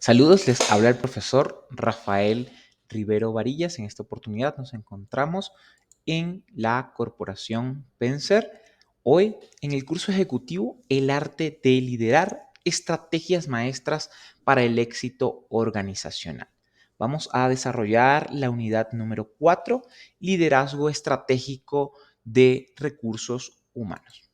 Saludos, les habla el profesor Rafael Rivero Varillas. En esta oportunidad nos encontramos en la Corporación Penser. Hoy en el curso ejecutivo El arte de liderar, estrategias maestras para el éxito organizacional. Vamos a desarrollar la unidad número 4, liderazgo estratégico de recursos humanos.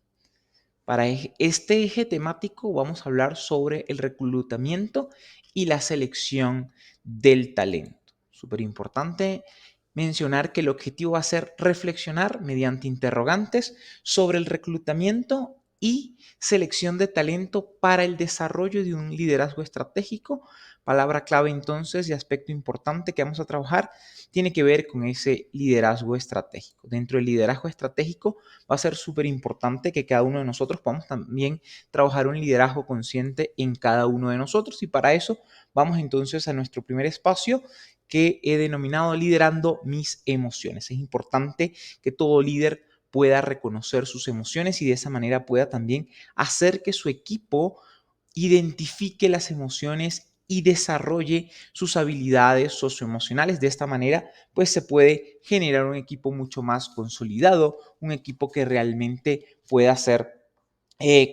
Para este eje temático vamos a hablar sobre el reclutamiento y la selección del talento. Súper importante mencionar que el objetivo va a ser reflexionar mediante interrogantes sobre el reclutamiento y selección de talento para el desarrollo de un liderazgo estratégico. Palabra clave entonces y aspecto importante que vamos a trabajar tiene que ver con ese liderazgo estratégico. Dentro del liderazgo estratégico va a ser súper importante que cada uno de nosotros podamos también trabajar un liderazgo consciente en cada uno de nosotros, y para eso vamos entonces a nuestro primer espacio que he denominado liderando mis emociones. Es importante que todo líder pueda reconocer sus emociones y de esa manera pueda también hacer que su equipo identifique las emociones y desarrolle sus habilidades socioemocionales. De esta manera, pues se puede generar un equipo mucho más consolidado, un equipo que realmente pueda ser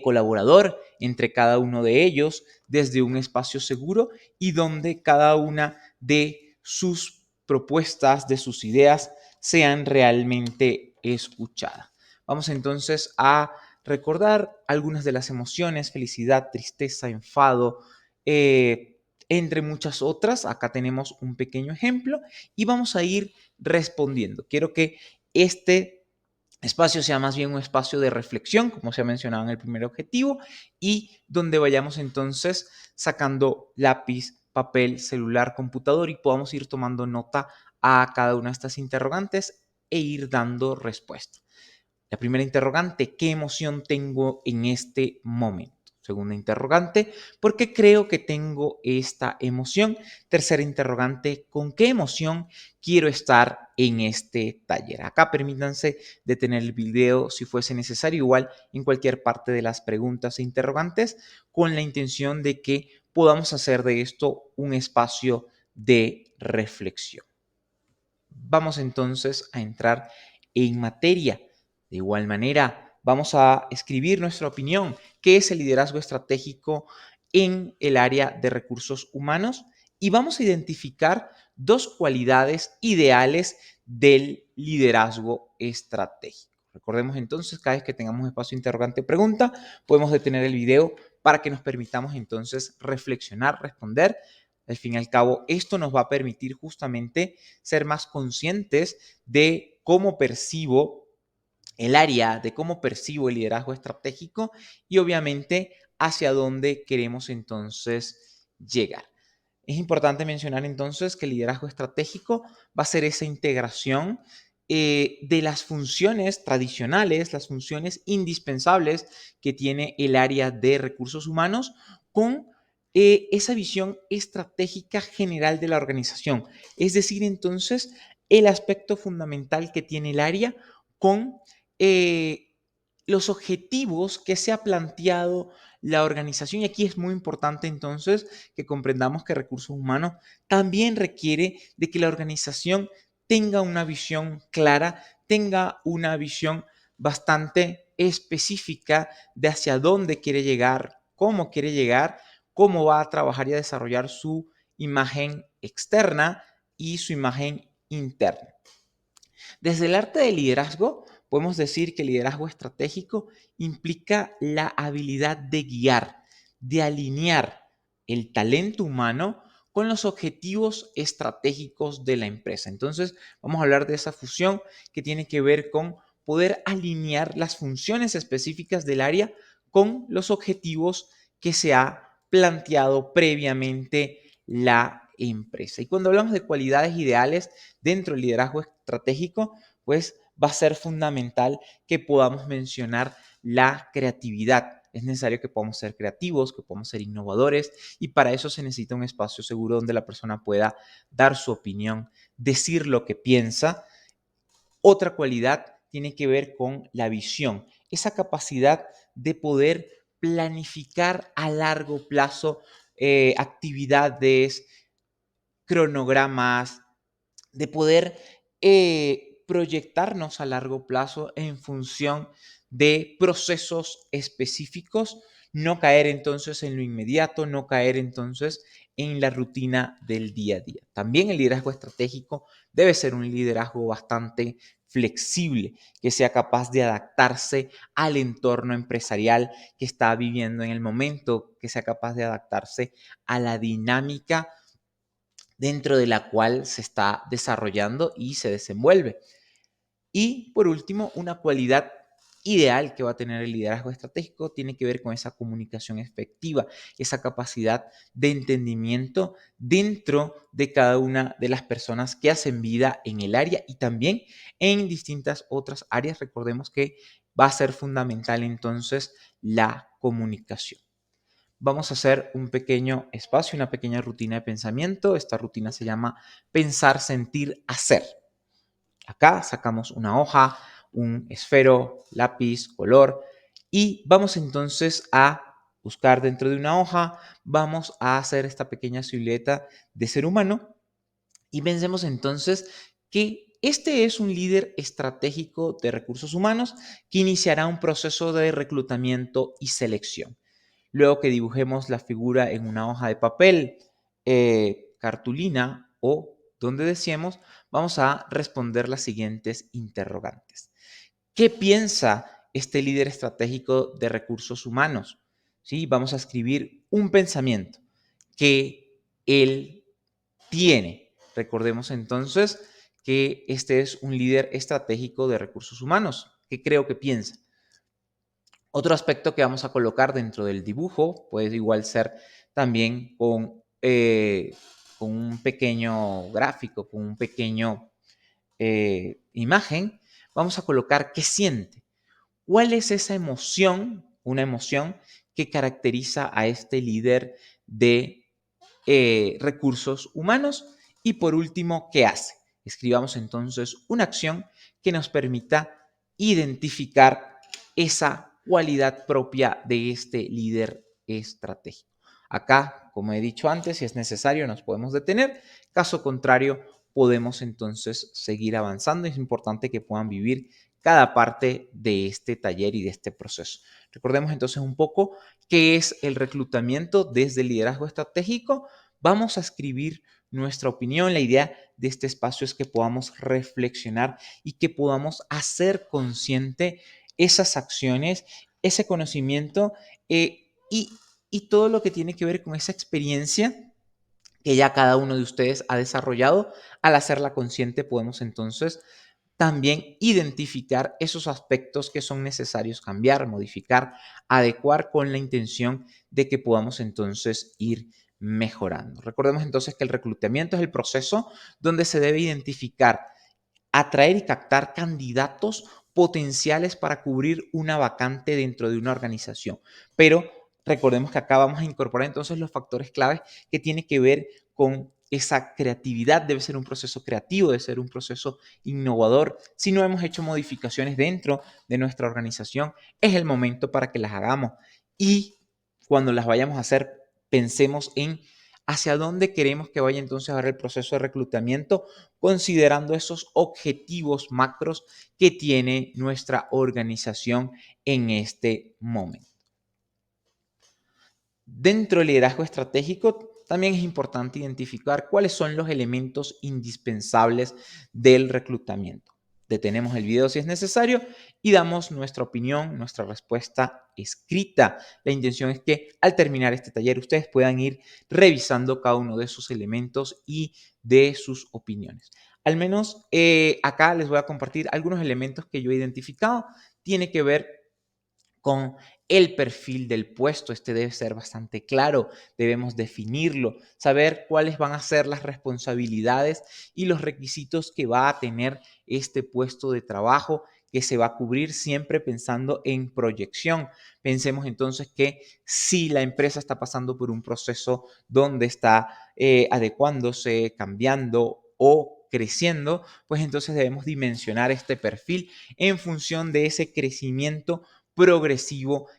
colaborador entre cada uno de ellos desde un espacio seguro y donde cada una de sus propuestas, de sus ideas, sean realmente escuchadas. Vamos entonces a recordar algunas de las emociones: felicidad, tristeza, enfado, entre muchas otras. Acá tenemos un pequeño ejemplo y vamos a ir respondiendo. Quiero que este espacio sea más bien un espacio de reflexión, como se ha mencionado en el primer objetivo, y donde vayamos entonces sacando lápiz, papel, celular, computador y podamos ir tomando nota a cada una de estas interrogantes e ir dando respuesta. La primera interrogante: ¿qué emoción tengo en este momento? Segunda interrogante: ¿por qué creo que tengo esta emoción? Tercera interrogante: ¿con qué emoción quiero estar en este taller? Acá permítanse detener el video si fuese necesario, igual en cualquier parte de las preguntas e interrogantes, con la intención de que podamos hacer de esto un espacio de reflexión. Vamos entonces a entrar en materia. De igual manera, vamos a escribir nuestra opinión. ¿Qué es el liderazgo estratégico en el área de recursos humanos? Y vamos a identificar dos cualidades ideales del liderazgo estratégico. Recordemos entonces, cada vez que tengamos espacio interrogante o pregunta, podemos detener el video para que nos permitamos entonces reflexionar, responder. Al fin y al cabo, esto nos va a permitir justamente ser más conscientes de cómo percibo el área, de cómo percibo el liderazgo estratégico y obviamente hacia dónde queremos entonces llegar. Es importante mencionar entonces que el liderazgo estratégico va a ser esa integración de las funciones tradicionales, las funciones indispensables que tiene el área de recursos humanos con esa visión estratégica general de la organización. Es decir, entonces, el aspecto fundamental que tiene el área con los objetivos que se ha planteado la organización. Y aquí es muy importante entonces que comprendamos que recursos humanos también requiere de que la organización tenga una visión clara, tenga una visión bastante específica de hacia dónde quiere llegar, cómo va a trabajar y a desarrollar su imagen externa y su imagen interna. Desde el arte del liderazgo, podemos decir que el liderazgo estratégico implica la habilidad de guiar, de alinear el talento humano con los objetivos estratégicos de la empresa. Entonces, vamos a hablar de esa fusión que tiene que ver con poder alinear las funciones específicas del área con los objetivos que se ha planteado previamente la empresa. Y cuando hablamos de cualidades ideales dentro del liderazgo estratégico, pues va a ser fundamental que podamos mencionar la creatividad. Es necesario que podamos ser creativos, que podamos ser innovadores, y para eso se necesita un espacio seguro donde la persona pueda dar su opinión, decir lo que piensa. Otra cualidad tiene que ver con la visión, esa capacidad de poder planificar a largo plazo actividades, cronogramas, de poder proyectarnos a largo plazo en función de procesos específicos, no caer entonces en lo inmediato, no caer entonces en la rutina del día a día. También el liderazgo estratégico debe ser un liderazgo bastante flexible, que sea capaz de adaptarse al entorno empresarial que está viviendo en el momento, que sea capaz de adaptarse a la dinámica dentro de la cual se está desarrollando y se desenvuelve. Y por último, una cualidad ideal que va a tener el liderazgo estratégico tiene que ver con esa comunicación efectiva, esa capacidad de entendimiento dentro de cada una de las personas que hacen vida en el área y también en distintas otras áreas. Recordemos que va a ser fundamental entonces la comunicación. Vamos a hacer un pequeño espacio, una pequeña rutina de pensamiento. Esta rutina se llama pensar, sentir, hacer. Acá sacamos una hoja, un esfero, lápiz, color y vamos entonces a buscar dentro de una hoja, vamos a hacer esta pequeña silueta de ser humano y pensemos entonces que este es un líder estratégico de recursos humanos que iniciará un proceso de reclutamiento y selección. Luego que dibujemos la figura en una hoja de papel, cartulina o donde deseemos, vamos a responder las siguientes interrogantes. ¿Qué piensa este líder estratégico de recursos humanos? ¿Sí? Vamos a escribir un pensamiento que él tiene. Recordemos entonces que este es un líder estratégico de recursos humanos. ¿Qué creo que piensa? Otro aspecto que vamos a colocar dentro del dibujo puede igual ser también con un pequeño gráfico, con un pequeño imagen. Vamos a colocar qué siente. ¿Cuál es esa emoción, una emoción que caracteriza a este líder de recursos humanos? Y por último, ¿qué hace? Escribamos entonces una acción que nos permita identificar esa cualidad propia de este líder estratégico. Acá, como he dicho antes, si es necesario, nos podemos detener. Caso contrario, podemos entonces seguir avanzando. Es importante que puedan vivir cada parte de este taller y de este proceso. Recordemos entonces un poco qué es el reclutamiento desde el liderazgo estratégico. Vamos a escribir nuestra opinión. La idea de este espacio es que podamos reflexionar y que podamos hacer consciente esas acciones, ese conocimiento y todo lo que tiene que ver con esa experiencia que ya cada uno de ustedes ha desarrollado. Al hacerla consciente podemos entonces también identificar esos aspectos que son necesarios cambiar, modificar, adecuar con la intención de que podamos entonces ir mejorando. Recordemos entonces que el reclutamiento es el proceso donde se debe identificar, atraer y captar candidatos potenciales para cubrir una vacante dentro de una organización. Pero recordemos que acá vamos a incorporar entonces los factores claves que tienen que ver con esa creatividad. Debe ser un proceso creativo, debe ser un proceso innovador. Si no hemos hecho modificaciones dentro de nuestra organización, es el momento para que las hagamos. Y cuando las vayamos a hacer, pensemos en hacia dónde queremos que vaya entonces ahora el proceso de reclutamiento, considerando esos objetivos macros que tiene nuestra organización en este momento. Dentro del liderazgo estratégico, también es importante identificar cuáles son los elementos indispensables del reclutamiento. Detenemos el video si es necesario y damos nuestra opinión, nuestra respuesta escrita. La intención es que al terminar este taller ustedes puedan ir revisando cada uno de esos elementos y de sus opiniones. Al menos acá les voy a compartir algunos elementos que yo he identificado. Tiene que ver con el perfil del puesto. Este debe ser bastante claro, debemos definirlo, saber cuáles van a ser las responsabilidades y los requisitos que va a tener este puesto de trabajo que se va a cubrir siempre pensando en proyección. Pensemos entonces que si la empresa está pasando por un proceso donde está adecuándose, cambiando o creciendo, pues entonces debemos dimensionar este perfil en función de ese crecimiento progresivo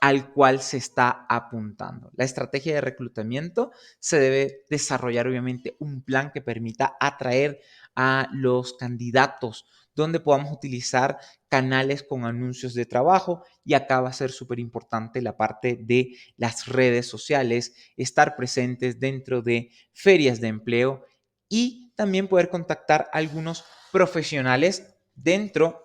al cual se está apuntando. La estrategia de reclutamiento se debe desarrollar obviamente un plan que permita atraer a los candidatos, donde podamos utilizar canales con anuncios de trabajo, y acá va a ser súper importante la parte de las redes sociales, estar presentes dentro de ferias de empleo y también poder contactar a algunos profesionales dentro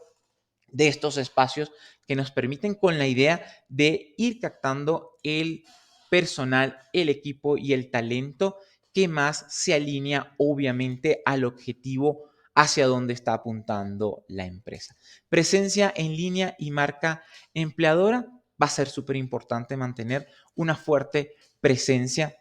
de estos espacios que nos permiten con la idea de ir captando el personal, el equipo y el talento que más se alinea obviamente al objetivo hacia donde está apuntando la empresa. Presencia en línea y marca empleadora. Va a ser súper importante mantener una fuerte presencia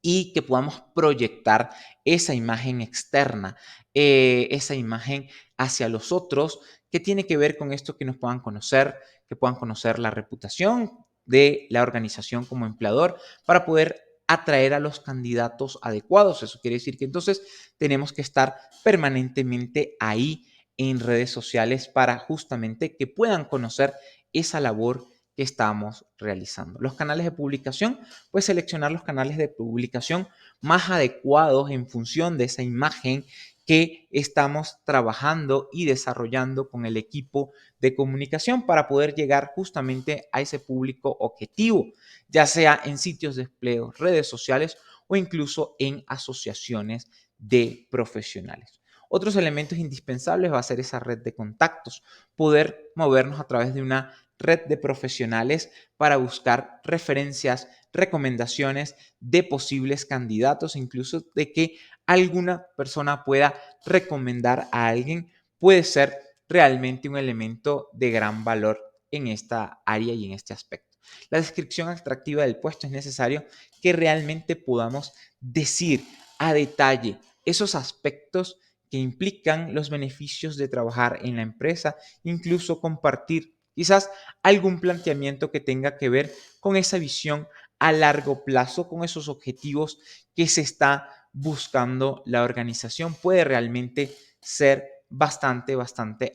y que podamos proyectar esa imagen externa, esa imagen hacia los otros, que tiene que ver con esto, que puedan conocer la reputación de la organización como empleador para poder atraer a los candidatos adecuados. Eso quiere decir que entonces tenemos que estar permanentemente ahí en redes sociales para justamente que puedan conocer esa labor que estamos realizando. Los canales de publicación, pues seleccionar los canales de publicación más adecuados en función de esa imagen que estamos trabajando y desarrollando con el equipo de comunicación para poder llegar justamente a ese público objetivo, ya sea en sitios de empleo, redes sociales o incluso en asociaciones de profesionales. Otros elementos indispensables va a ser esa red de contactos, poder movernos a través de una red de profesionales para buscar referencias, recomendaciones de posibles candidatos, incluso de que alguna persona pueda recomendar a alguien, puede ser realmente un elemento de gran valor en esta área y en este aspecto. La descripción atractiva del puesto es necesario que realmente podamos decir a detalle esos aspectos que implican los beneficios de trabajar en la empresa, incluso compartir quizás algún planteamiento que tenga que ver con esa visión a largo plazo, con esos objetivos que se está buscando la organización. Puede realmente ser bastante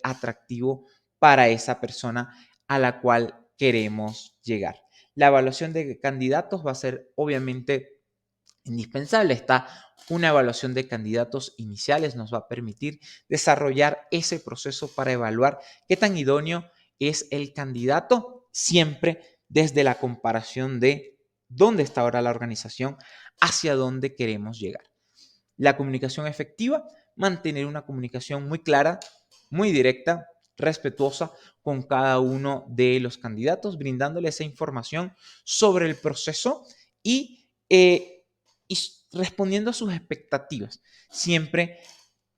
atractivo para esa persona a la cual queremos llegar. La evaluación de candidatos va a ser obviamente indispensable. Está una evaluación de candidatos iniciales, nos va a permitir desarrollar ese proceso para evaluar qué tan idóneo es el candidato, siempre desde la comparación de dónde está ahora la organización, hacia dónde queremos llegar. La comunicación efectiva, mantener una comunicación muy clara, muy directa, respetuosa con cada uno de los candidatos, brindándole esa información sobre el proceso y respondiendo a sus expectativas, siempre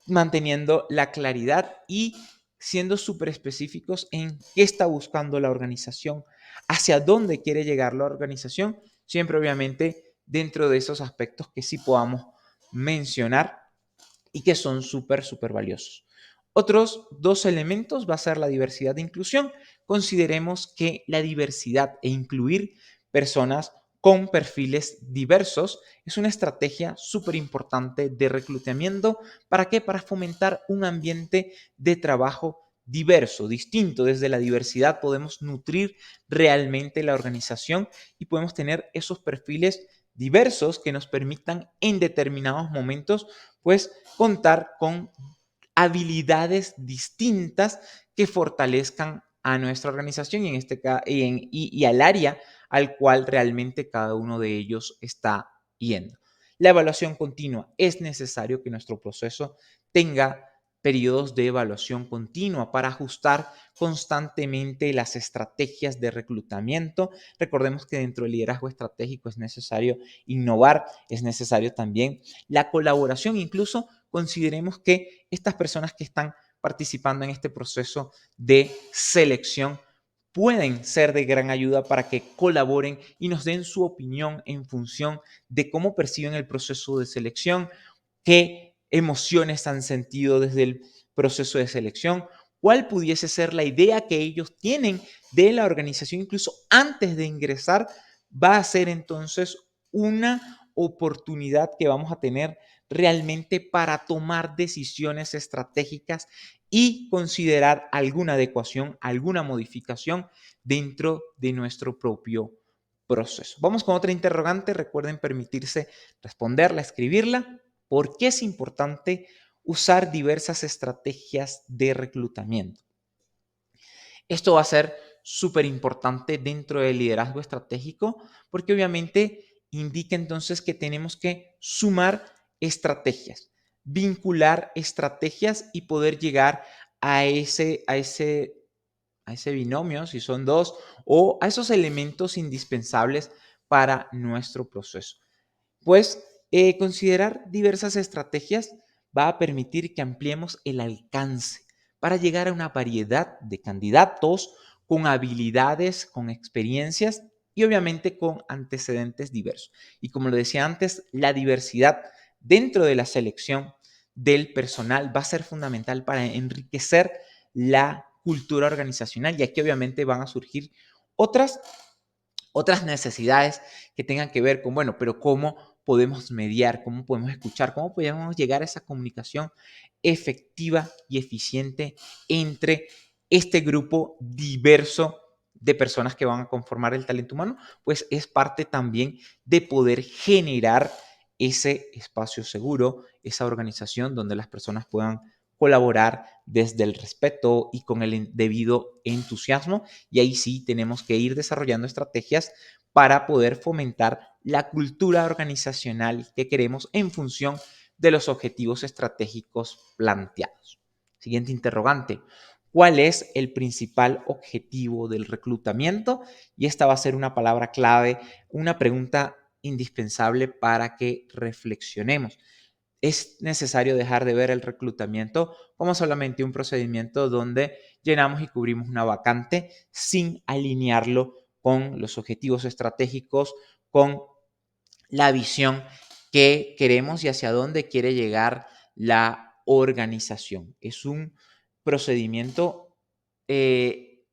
manteniendo la claridad y siendo súper específicos en qué está buscando la organización, hacia dónde quiere llegar la organización, siempre obviamente dentro de esos aspectos que sí podamos mencionar y que son súper valiosos. Otros dos elementos va a ser la diversidad e inclusión. Consideremos que la diversidad e incluir personas con perfiles diversos es una estrategia súper importante de reclutamiento. ¿Para qué? Para fomentar un ambiente de trabajo diverso, distinto. Desde la diversidad podemos nutrir realmente la organización y podemos tener esos perfiles diversos que nos permitan en determinados momentos, pues, contar con habilidades distintas que fortalezcan a nuestra organización y, en este, y al área al cual realmente cada uno de ellos está yendo. La evaluación continua. Es necesario que nuestro proceso tenga periodos de evaluación continua para ajustar constantemente las estrategias de reclutamiento. Recordemos que dentro del liderazgo estratégico es necesario innovar, es necesario también la colaboración. Incluso consideremos que estas personas que están participando en este proceso de selección pueden ser de gran ayuda para que colaboren y nos den su opinión en función de cómo perciben el proceso de selección, qué emociones han sentido desde el proceso de selección, cuál pudiese ser la idea que ellos tienen de la organización incluso antes de ingresar. Va a ser entonces una oportunidad que vamos a tener realmente para tomar decisiones estratégicas y considerar alguna adecuación, alguna modificación dentro de nuestro propio proceso. Vamos con otra interrogante. Recuerden permitirse responderla, escribirla. ¿Por qué es importante usar diversas estrategias de reclutamiento? Esto va a ser súper importante dentro del liderazgo estratégico porque obviamente indica entonces que tenemos que sumar estrategias, vincular estrategias y poder llegar a ese binomio, si son dos, o a esos elementos indispensables para nuestro proceso. Pues considerar diversas estrategias va a permitir que ampliemos el alcance para llegar a una variedad de candidatos con habilidades, con experiencias y obviamente con antecedentes diversos. Y como lo decía antes, la diversidad dentro de la selección del personal va a ser fundamental para enriquecer la cultura organizacional, ya que obviamente van a surgir otras necesidades que tengan que ver con, bueno, pero cómo podemos mediar, cómo podemos escuchar, cómo podemos llegar a esa comunicación efectiva y eficiente entre este grupo diverso de personas que van a conformar el talento humano, pues es parte también de poder generar ese espacio seguro, esa organización donde las personas puedan colaborar desde el respeto y con el debido entusiasmo. Y ahí sí tenemos que ir desarrollando estrategias para poder fomentar la cultura organizacional que queremos en función de los objetivos estratégicos planteados. Siguiente interrogante. ¿Cuál es el principal objetivo del reclutamiento? Y esta va a ser una palabra clave, una pregunta indispensable para que reflexionemos. Es necesario dejar de ver el reclutamiento como solamente un procedimiento donde llenamos y cubrimos una vacante sin alinearlo con los objetivos estratégicos, con la visión que queremos y hacia dónde quiere llegar la organización. Es un procedimiento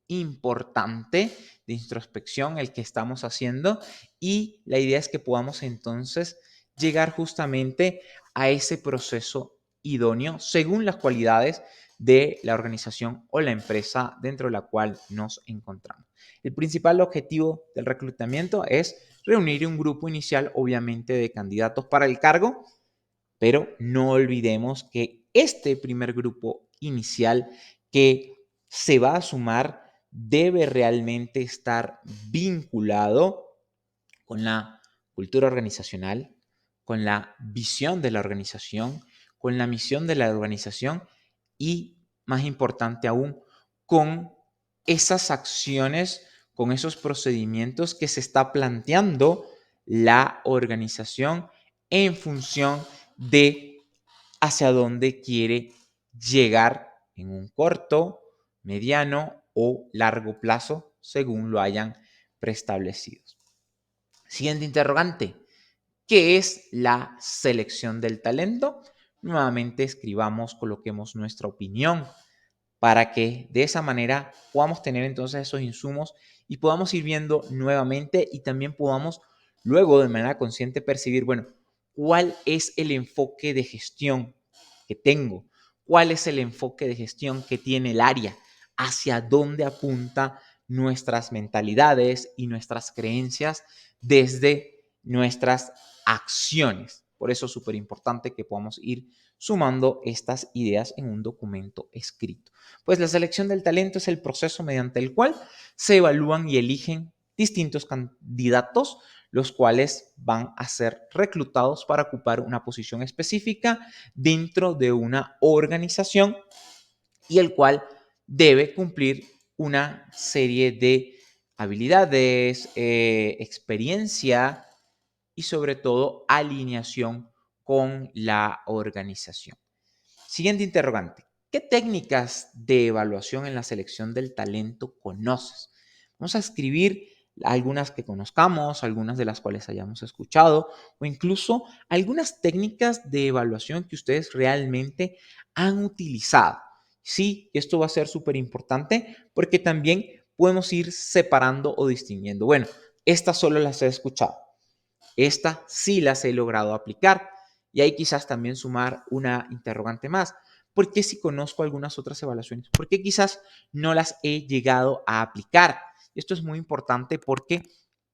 importante de introspección el que estamos haciendo y la idea es que podamos entonces llegar justamente a ese proceso idóneo según las cualidades de la organización o la empresa dentro de la cual nos encontramos. El principal objetivo del reclutamiento es reunir un grupo inicial, obviamente, de candidatos para el cargo, pero no olvidemos que este primer grupo inicial que se va a sumar debe realmente estar vinculado con la cultura organizacional, con la visión de la organización, con la misión de la organización y, más importante aún, con esas acciones, con esos procedimientos que se está planteando la organización en función de hacia dónde quiere llegar en un corto, mediano o largo plazo, según lo hayan preestablecido. Siguiente interrogante. ¿Qué es la selección del talento? Nuevamente escribamos, coloquemos nuestra opinión para que de esa manera podamos tener entonces esos insumos y podamos ir viendo nuevamente y también podamos luego de manera consciente percibir, bueno, cuál es el enfoque de gestión que tengo, cuál es el enfoque de gestión que tiene el área, hacia dónde apunta nuestras mentalidades y nuestras creencias desde nuestras acciones. Por eso es súper importante que podamos ir sumando estas ideas en un documento escrito. Pues la selección del talento es el proceso mediante el cual se evalúan y eligen distintos candidatos, los cuales van a ser reclutados para ocupar una posición específica dentro de una organización y el cual debe cumplir una serie de habilidades, experiencia y sobre todo alineación con la organización. Siguiente interrogante. ¿Qué técnicas de evaluación en la selección del talento conoces? Vamos a escribir algunas que conozcamos, algunas de las cuales hayamos escuchado o incluso algunas técnicas de evaluación que ustedes realmente han utilizado. Sí, esto va a ser súper importante porque también podemos ir separando o distinguiendo. Bueno, estas solo las he escuchado. Estas sí las he logrado aplicar. Y ahí quizás también sumar una interrogante más. ¿Por qué si conozco algunas otras evaluaciones? ¿Por qué quizás no las he llegado a aplicar? Esto es muy importante porque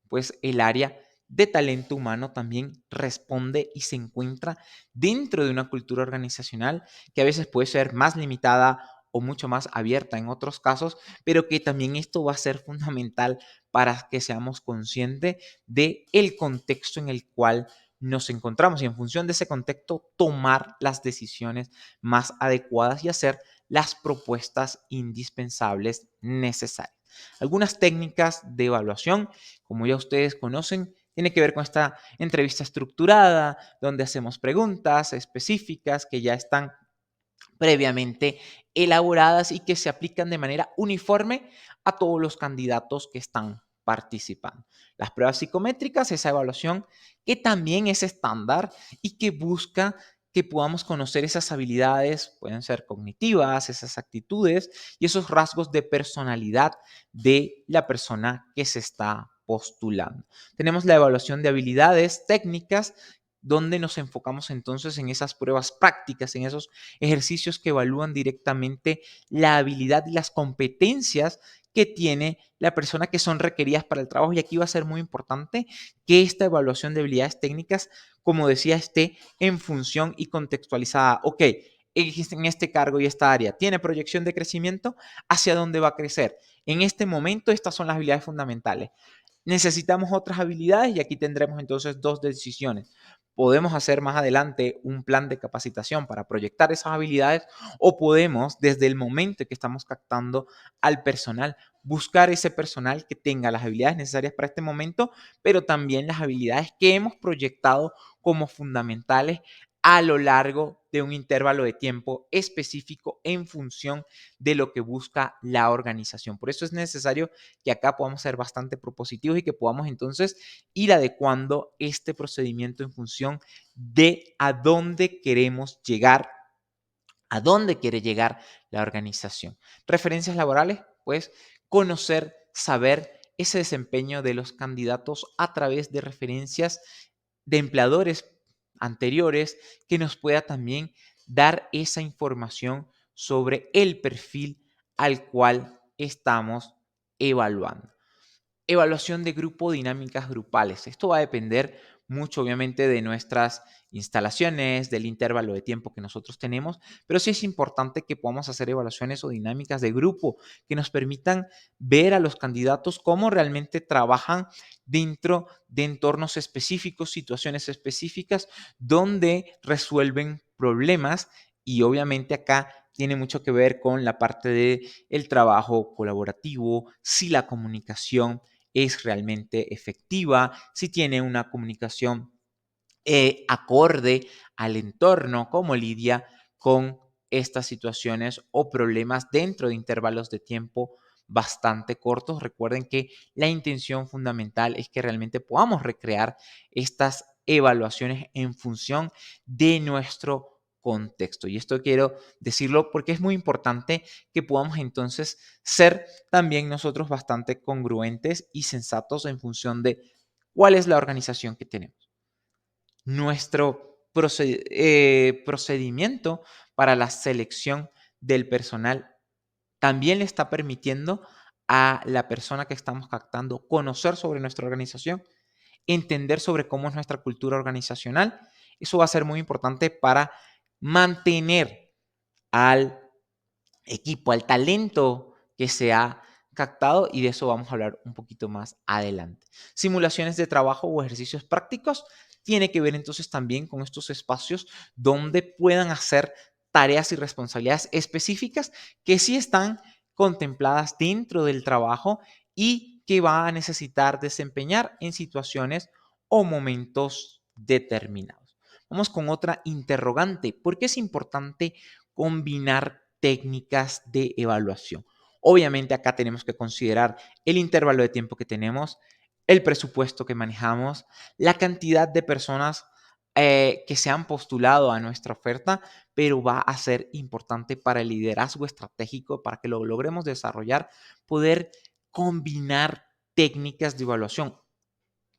pues el área de talento humano también responde y se encuentra dentro de una cultura organizacional que a veces puede ser más limitada o mucho más abierta en otros casos, pero que también esto va a ser fundamental para que seamos conscientes de el contexto en el cual nos encontramos y en función de ese contexto tomar las decisiones más adecuadas y hacer las propuestas indispensables necesarias. Algunas técnicas de evaluación, como ya ustedes conocen, tiene que ver con esta entrevista estructurada, donde hacemos preguntas específicas que ya están previamente elaboradas y que se aplican de manera uniforme a todos los candidatos que están participando. Las pruebas psicométricas, esa evaluación que también es estándar y que busca que podamos conocer esas habilidades, pueden ser cognitivas, esas actitudes y esos rasgos de personalidad de la persona que se está postulando. Tenemos la evaluación de habilidades técnicas, donde nos enfocamos entonces en esas pruebas prácticas, en esos ejercicios que evalúan directamente la habilidad y las competencias que tiene la persona que son requeridas para el trabajo. Y aquí va a ser muy importante que esta evaluación de habilidades técnicas, como decía, esté en función y contextualizada. Ok, en este cargo y esta área tiene proyección de crecimiento, ¿hacia dónde va a crecer? En este momento estas son las habilidades fundamentales. Necesitamos otras habilidades y aquí tendremos entonces dos decisiones. Podemos hacer más adelante un plan de capacitación para proyectar esas habilidades o podemos, desde el momento que estamos captando al personal, buscar ese personal que tenga las habilidades necesarias para este momento, pero también las habilidades que hemos proyectado como fundamentales a lo largo de un intervalo de tiempo específico en función de lo que busca la organización. Por eso es necesario que acá podamos ser bastante propositivos y que podamos entonces ir adecuando este procedimiento en función de a dónde queremos llegar, a dónde quiere llegar la organización. Referencias laborales, pues conocer, saber ese desempeño de los candidatos a través de referencias de empleadores anteriores que nos pueda también dar esa información sobre el perfil al cual estamos evaluando. Evaluación de grupo, dinámicas grupales. Esto va a depender mucho, obviamente, de nuestras instalaciones, del intervalo de tiempo que nosotros tenemos, pero sí es importante que podamos hacer evaluaciones o dinámicas de grupo que nos permitan ver a los candidatos cómo realmente trabajan dentro de entornos específicos, situaciones específicas, donde resuelven problemas y obviamente acá tiene mucho que ver con la parte de el trabajo colaborativo, si la comunicación es realmente efectiva, si tiene una comunicación acorde al entorno, cómo lidia con estas situaciones o problemas dentro de intervalos de tiempo bastante cortos. Recuerden que la intención fundamental es que realmente podamos recrear estas evaluaciones en función de nuestro contexto. Y esto quiero decirlo porque es muy importante que podamos entonces ser también nosotros bastante congruentes y sensatos en función de cuál es la organización que tenemos. Nuestro procedimiento para la selección del personal también le está permitiendo a la persona que estamos captando conocer sobre nuestra organización, entender sobre cómo es nuestra cultura organizacional. Eso va a ser muy importante para mantener al equipo, al talento que se ha captado y de eso vamos a hablar un poquito más adelante. Simulaciones de trabajo o ejercicios prácticos tiene que ver entonces también con estos espacios donde puedan hacer tareas y responsabilidades específicas que sí están contempladas dentro del trabajo y que va a necesitar desempeñar en situaciones o momentos determinados. Vamos con otra interrogante. ¿Por qué es importante combinar técnicas de evaluación? Obviamente acá tenemos que considerar el intervalo de tiempo que tenemos, el presupuesto que manejamos, la cantidad de personas que se han postulado a nuestra oferta, pero va a ser importante para el liderazgo estratégico, para que lo logremos desarrollar, poder combinar técnicas de evaluación,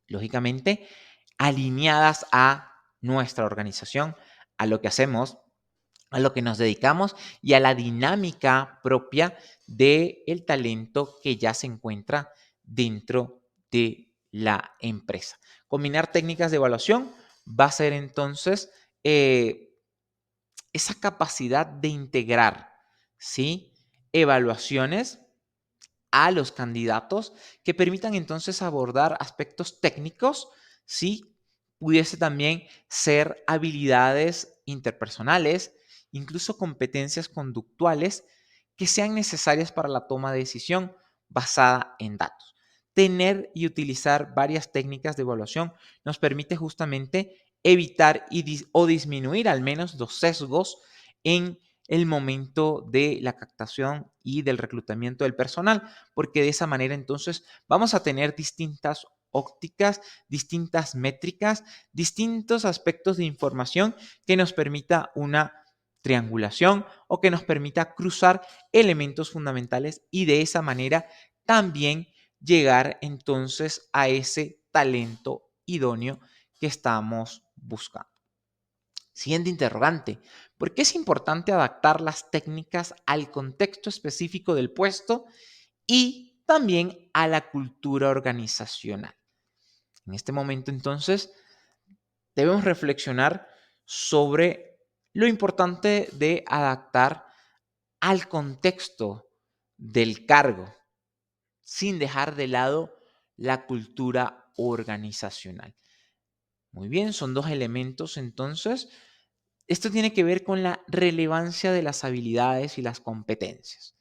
lógicamente alineadas a nuestra organización, a lo que hacemos, a lo que nos dedicamos y a la dinámica propia del talento que ya se encuentra dentro de la empresa. Combinar técnicas de evaluación va a ser entonces esa capacidad de integrar, ¿sí? Evaluaciones a los candidatos que permitan entonces abordar aspectos técnicos, ¿sí? Pudiese también ser habilidades interpersonales, incluso competencias conductuales que sean necesarias para la toma de decisión basada en datos. Tener y utilizar varias técnicas de evaluación nos permite justamente evitar o disminuir al menos los sesgos en el momento de la captación y del reclutamiento del personal, porque de esa manera entonces vamos a tener distintas ópticas, distintas métricas, distintos aspectos de información que nos permita una triangulación o que nos permita cruzar elementos fundamentales y de esa manera también llegar entonces a ese talento idóneo que estamos buscando. Siguiente interrogante. ¿Por qué es importante adaptar las técnicas al contexto específico del puesto y también a la cultura organizacional? En este momento, entonces, debemos reflexionar sobre lo importante de adaptar al contexto del cargo, sin dejar de lado la cultura organizacional. Muy bien, son dos elementos entonces. Esto tiene que ver con la relevancia de las habilidades y las competencias.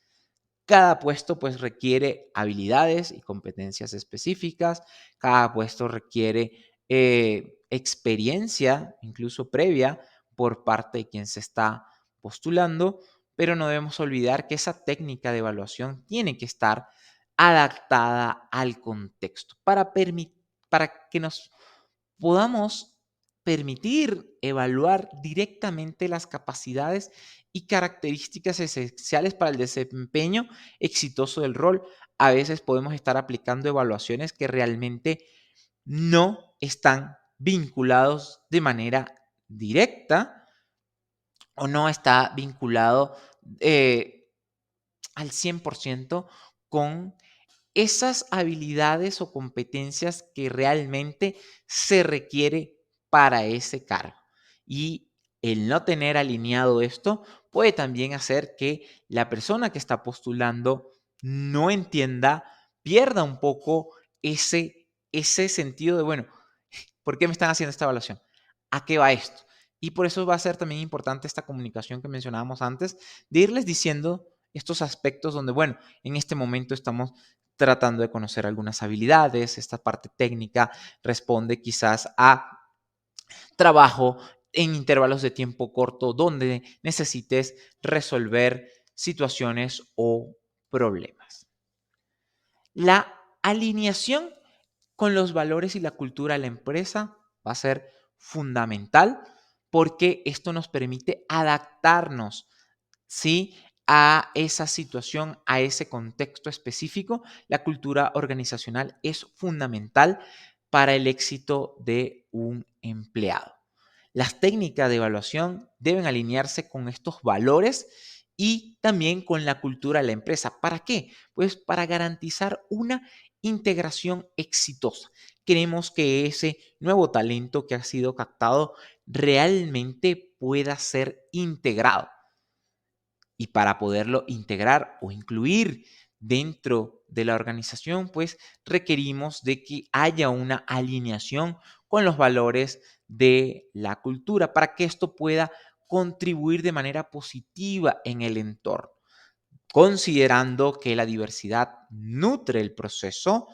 Cada puesto pues requiere habilidades y competencias específicas. Cada puesto requiere experiencia, incluso previa, por parte de quien se está postulando. Pero no debemos olvidar que esa técnica de evaluación tiene que estar adaptada al contexto para que nos podamos permitir evaluar directamente las capacidades y características esenciales para el desempeño exitoso del rol. A veces podemos estar aplicando evaluaciones que realmente no están vinculados de manera directa o no está vinculado al 100% con esas habilidades o competencias que realmente se requiere para ese cargo. Y el no tener alineado esto puede también hacer que la persona que está postulando no entienda, pierda un poco ese sentido de, bueno, ¿por qué me están haciendo esta evaluación? ¿A qué va esto? Y por eso va a ser también importante esta comunicación que mencionábamos antes, de irles diciendo estos aspectos donde, bueno, en este momento estamos tratando de conocer algunas habilidades, esta parte técnica responde quizás a trabajo en intervalos de tiempo corto donde necesites resolver situaciones o problemas. La alineación con los valores y la cultura de la empresa va a ser fundamental porque esto nos permite adaptarnos, ¿sí? A esa situación, a ese contexto específico. La cultura organizacional es fundamental para el éxito de un empleado. Las técnicas de evaluación deben alinearse con estos valores y también con la cultura de la empresa. ¿Para qué? Pues para garantizar una integración exitosa. Queremos que ese nuevo talento que ha sido captado realmente pueda ser integrado. Y para poderlo integrar o incluir dentro de la organización, pues requerimos de que haya una alineación con los valores de la cultura para que esto pueda contribuir de manera positiva en el entorno, considerando que la diversidad nutre el proceso,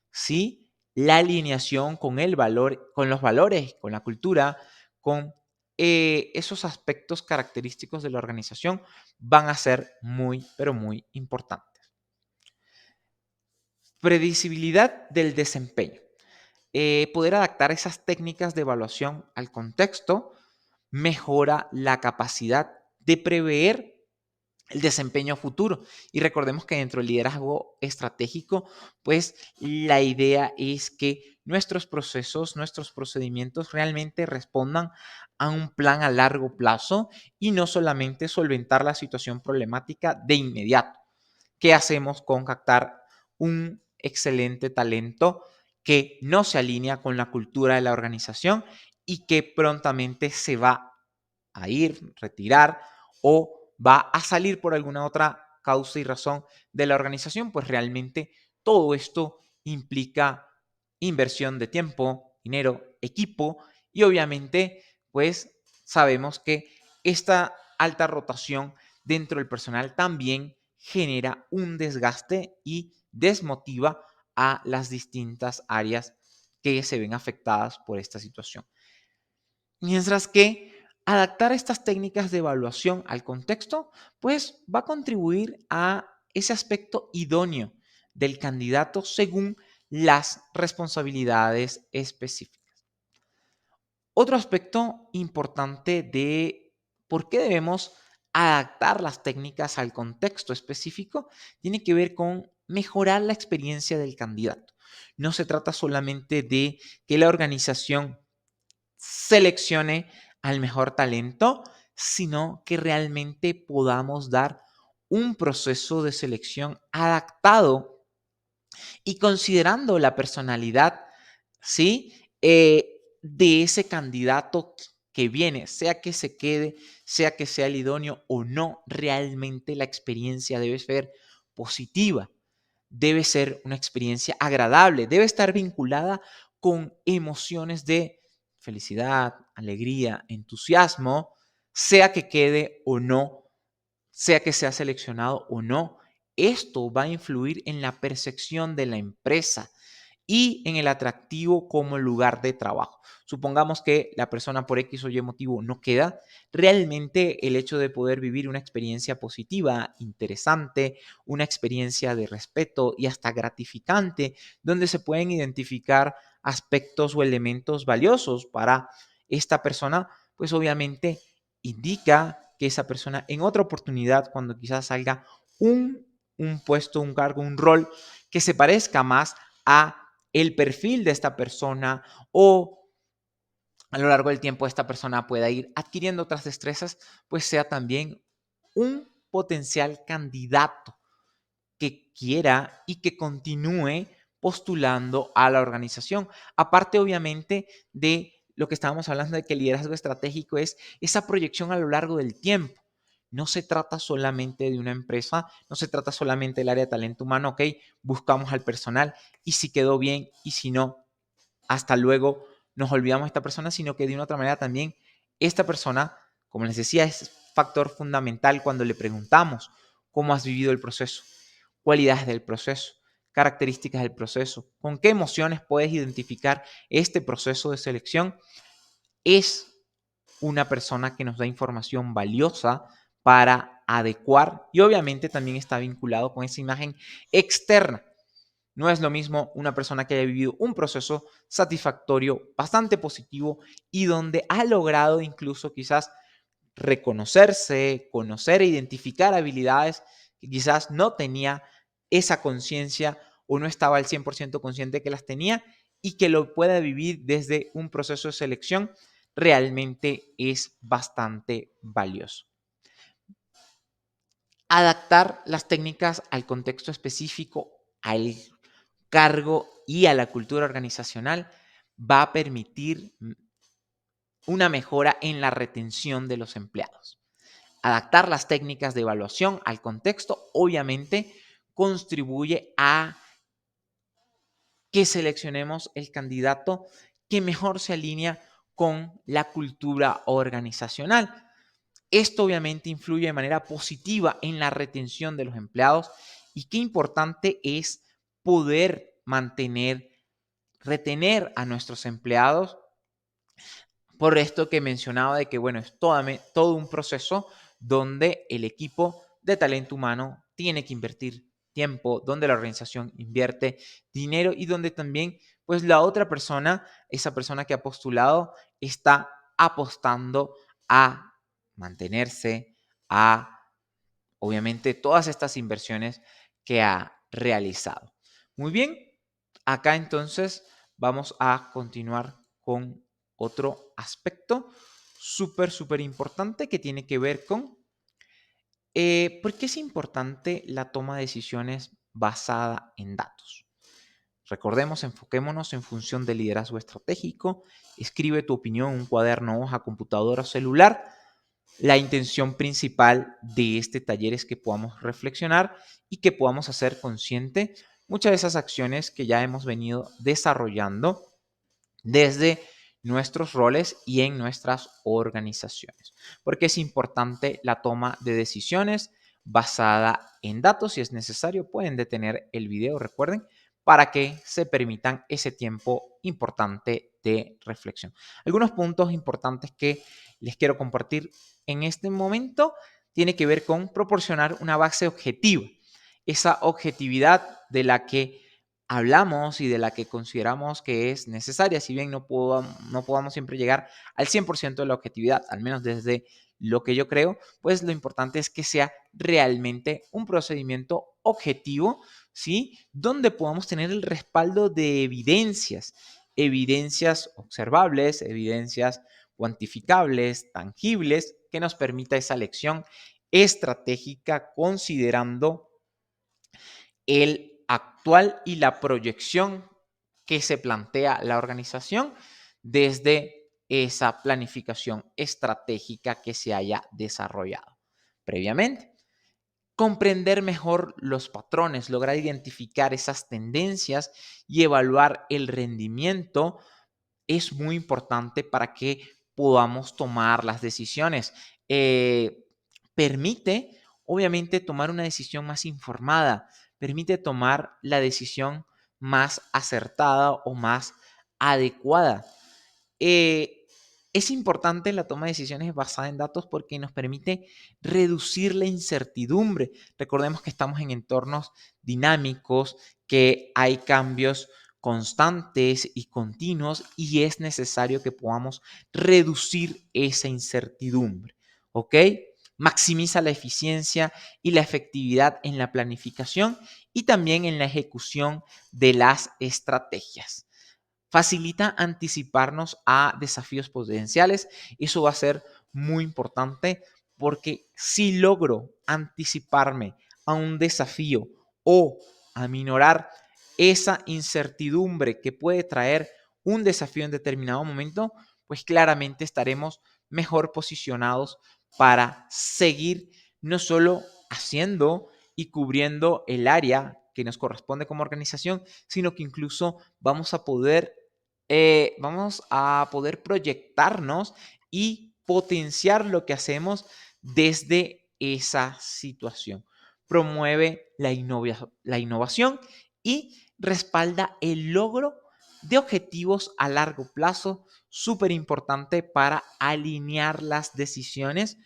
¿sí? La alineación con el valor, con los valores, con la cultura, con esos aspectos característicos de la organización van a ser muy, pero muy importantes. Predecibilidad del desempeño. Poder adaptar esas técnicas de evaluación al contexto mejora la capacidad de prever el desempeño futuro. Y recordemos que dentro del liderazgo estratégico, pues la idea es que nuestros procesos, nuestros procedimientos realmente respondan a un plan a largo plazo y no solamente solventar la situación problemática de inmediato. ¿Qué hacemos con captar un excelente talento que no se alinea con la cultura de la organización y que prontamente se va a ir, retirar o va a salir por alguna otra causa y razón de la organización? Pues realmente todo esto implica inversión de tiempo, dinero, equipo y obviamente pues sabemos que esta alta rotación dentro del personal también genera un desgaste y desmotiva a las distintas áreas que se ven afectadas por esta situación. Mientras que adaptar estas técnicas de evaluación al contexto, pues va a contribuir a ese aspecto idóneo del candidato según las responsabilidades específicas. Otro aspecto importante de por qué debemos adaptar las técnicas al contexto específico tiene que ver con mejorar la experiencia del candidato. No se trata solamente de que la organización seleccione al mejor talento, sino que realmente podamos dar un proceso de selección adaptado y considerando la personalidad, ¿sí? De ese candidato que viene, sea que se quede, sea que sea el idóneo o no, realmente la experiencia debe ser positiva, debe ser una experiencia agradable, debe estar vinculada con emociones de felicidad, alegría, entusiasmo, sea que quede o no, sea que sea seleccionado o no. Esto va a influir en la percepción de la empresa y en el atractivo como lugar de trabajo. Supongamos que la persona por X o Y motivo no queda, realmente el hecho de poder vivir una experiencia positiva, interesante, una experiencia de respeto y hasta gratificante, donde se pueden identificar aspectos o elementos valiosos para esta persona, pues obviamente indica que esa persona en otra oportunidad, cuando quizás salga un puesto, un cargo, un rol que se parezca más a el perfil de esta persona o a lo largo del tiempo esta persona pueda ir adquiriendo otras destrezas, pues sea también un potencial candidato que quiera y que continúe postulando a la organización. Aparte, obviamente, de lo que estábamos hablando de que el liderazgo estratégico es esa proyección a lo largo del tiempo. No se trata solamente de una empresa, no se trata solamente del área de talento humano, ok, buscamos al personal y si quedó bien y si no, hasta luego nos olvidamos de esta persona, sino que de una otra manera también esta persona, como les decía, es factor fundamental cuando le preguntamos cómo has vivido el proceso, cualidades del proceso, características del proceso, con qué emociones puedes identificar este proceso de selección. Es una persona que nos da información valiosa para adecuar y obviamente también está vinculado con esa imagen externa. No es lo mismo una persona que haya vivido un proceso satisfactorio, bastante positivo y donde ha logrado incluso quizás reconocerse, conocer e identificar habilidades que quizás no tenía esa conciencia o no estaba al 100% consciente que las tenía y que lo pueda vivir desde un proceso de selección, realmente es bastante valioso. Adaptar las técnicas al contexto específico, al cargo y a la cultura organizacional va a permitir una mejora en la retención de los empleados. Adaptar las técnicas de evaluación al contexto obviamente contribuye a que seleccionemos el candidato que mejor se alinea con la cultura organizacional. Esto obviamente influye de manera positiva en la retención de los empleados y qué importante es poder retener a nuestros empleados por esto que mencionaba de que, bueno, es todo un proceso donde el equipo de talento humano tiene que invertir tiempo, donde la organización invierte dinero y donde también, pues la otra persona, esa persona que ha postulado, está apostando a mantenerse, a obviamente, todas estas inversiones que ha realizado. Muy bien, acá entonces vamos a continuar con otro aspecto súper importante que tiene que ver con por qué es importante la toma de decisiones basada en datos. Recordemos, enfoquémonos en función del liderazgo estratégico. Escribe tu opinión en un cuaderno, hoja, computadora o celular. La intención principal de este taller es que podamos reflexionar y que podamos hacer consciente muchas de esas acciones que ya hemos venido desarrollando desde nuestros roles y en nuestras organizaciones. Porque es importante la toma de decisiones basada en datos. Si es necesario, pueden detener el video, recuerden, para que se permitan ese tiempo importante de reflexión. Algunos puntos importantes que les quiero compartir en este momento tiene que ver con proporcionar una base objetiva. Esa objetividad de la que hablamos y de la que consideramos que es necesaria, si bien no podamos siempre llegar al 100% de la objetividad, al menos desde lo que yo creo, pues lo importante es que sea realmente un procedimiento objetivo, ¿sí? Donde podamos tener el respaldo de evidencias, evidencias observables, evidencias cuantificables, tangibles, que nos permita esa elección estratégica considerando el actual y la proyección que se plantea la organización desde esa planificación estratégica que se haya desarrollado previamente. Comprender mejor los patrones, lograr identificar esas tendencias y evaluar el rendimiento es muy importante para que podamos tomar las decisiones. Permite, obviamente, tomar una decisión más informada, permite tomar la decisión más acertada o más adecuada. Eh, es importante la toma de decisiones basada en datos porque nos permite reducir la incertidumbre. Recordemos que estamos en entornos dinámicos, que hay cambios constantes y continuos y es necesario que podamos reducir esa incertidumbre. ¿Ok? Maximiza la eficiencia y la efectividad en la planificación y también en la ejecución de las estrategias. Facilita anticiparnos a desafíos potenciales. Eso va a ser muy importante porque si logro anticiparme a un desafío o aminorar esa incertidumbre que puede traer un desafío en determinado momento, pues claramente estaremos mejor posicionados para seguir no solo haciendo y cubriendo el área que nos corresponde como organización, sino que incluso vamos a poder proyectarnos y potenciar lo que hacemos desde esa situación. Promueve la innovación y respalda el logro de objetivos a largo plazo, súper importante para alinear las decisiones